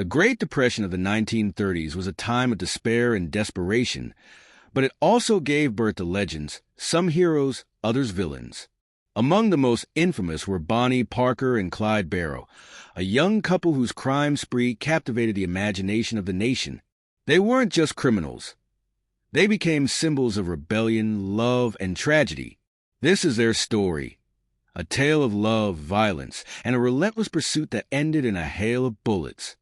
The Great Depression of the 1930s was a time of despair and desperation, but it also gave birth to legends, some heroes, others villains. Among the most infamous were Bonnie Parker and Clyde Barrow, a young couple whose crime spree captivated the imagination of the nation. They weren't just criminals. They became symbols of rebellion, love, and tragedy. This is their story, a tale of love, violence, and a relentless pursuit that ended in a hail of bullets.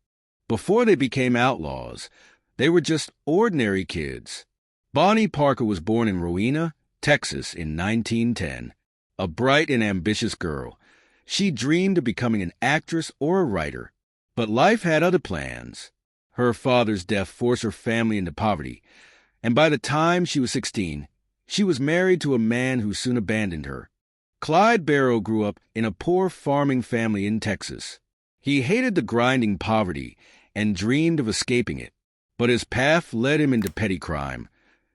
Before they became outlaws, they were just ordinary kids. Bonnie Parker was born in Rowena, Texas in 1910. A bright and ambitious girl, she dreamed of becoming an actress or a writer. But life had other plans. Her father's death forced her family into poverty, and by the time she was 16, she was married to a man who soon abandoned her. Clyde Barrow grew up in a poor farming family in Texas. He hated the grinding poverty and dreamed of escaping it, but his path led him into petty crime,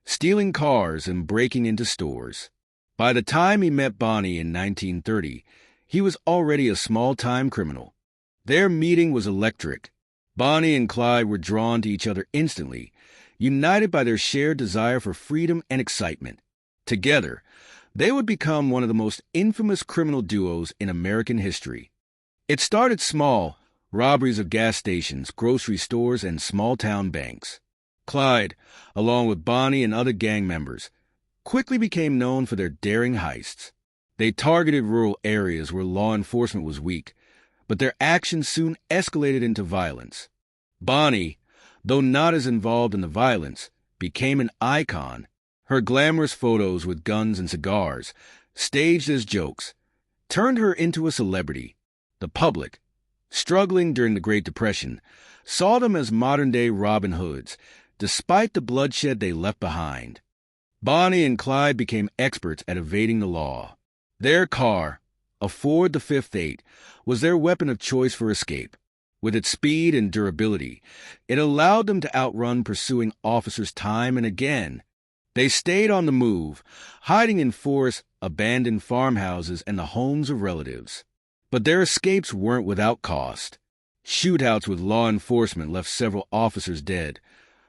stealing cars and breaking into stores. By the time he met Bonnie in 1930, he was already a small-time criminal. Their meeting was electric. Bonnie and Clyde were drawn to each other instantly, united by their shared desire for freedom and excitement. Together, they would become one of the most infamous criminal duos in American history. It started small, robberies of gas stations, grocery stores, and small-town banks. Clyde, along with Bonnie and other gang members, quickly became known for their daring heists. They targeted rural areas where law enforcement was weak, but their actions soon escalated into violence. Bonnie, though not as involved in the violence, became an icon. Her glamorous photos with guns and cigars, staged as jokes, turned her into a celebrity. The public, struggling during the Great Depression, saw them as modern-day Robin Hoods, despite the bloodshed they left behind. Bonnie and Clyde became experts at evading the law. Their car, a Ford the Fifth Eight, was their weapon of choice for escape. With its speed and durability, it allowed them to outrun pursuing officers time and again. They stayed on the move, hiding in forests, abandoned farmhouses, and the homes of relatives. But their escapes weren't without cost. Shootouts with law enforcement left several officers dead,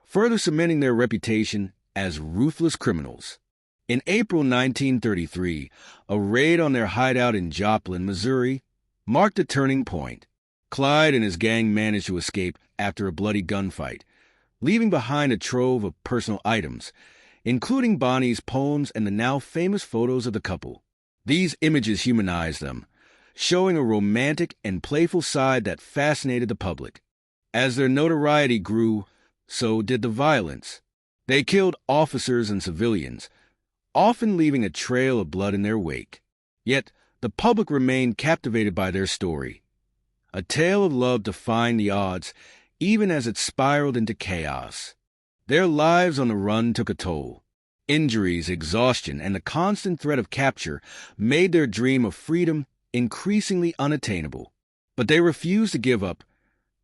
further cementing their reputation as ruthless criminals. In April 1933, a raid on their hideout in Joplin, Missouri, marked a turning point. Clyde and his gang managed to escape after a bloody gunfight, leaving behind a trove of personal items, including Bonnie's poems and the now famous photos of the couple. These images humanized them, showing a romantic and playful side that fascinated the public. As their notoriety grew, so did the violence. They killed officers and civilians, often leaving a trail of blood in their wake. Yet, the public remained captivated by their story. A tale of love defying the odds, even as it spiraled into chaos. Their lives on the run took a toll. Injuries, exhaustion, and the constant threat of capture made their dream of freedom increasingly unattainable. But they refused to give up,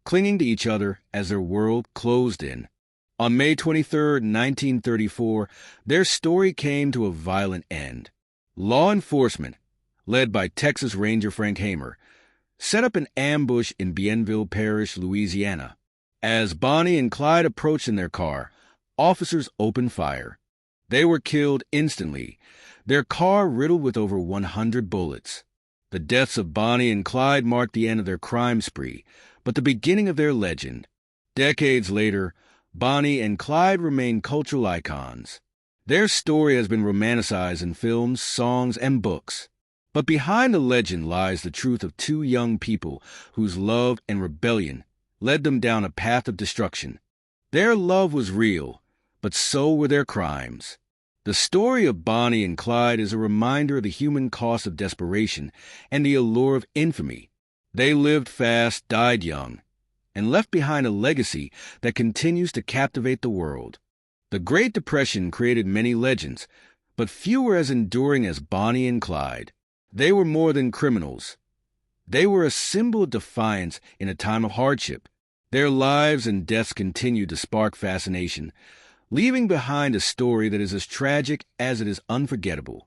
clinging to each other as their world closed in. On May 23, 1934, their story came to a violent end. Law enforcement, led by Texas Ranger Frank Hamer, set up an ambush in Bienville Parish, Louisiana. As Bonnie and Clyde approached in their car, officers opened fire. They were killed instantly, their car riddled with over 100 bullets. The deaths of Bonnie and Clyde marked the end of their crime spree, but the beginning of their legend. Decades later, Bonnie and Clyde remain cultural icons. Their story has been romanticized in films, songs, and books. But behind the legend lies the truth of two young people whose love and rebellion led them down a path of destruction. Their love was real, but so were their crimes. The story of Bonnie and Clyde is a reminder of the human cost of desperation and the allure of infamy. They lived fast, died young, and left behind a legacy that continues to captivate the world. The Great Depression created many legends, but few were as enduring as Bonnie and Clyde. They were more than criminals. They were a symbol of defiance in a time of hardship. Their lives and deaths continued to spark fascination, leaving behind a story that is as tragic as it is unforgettable.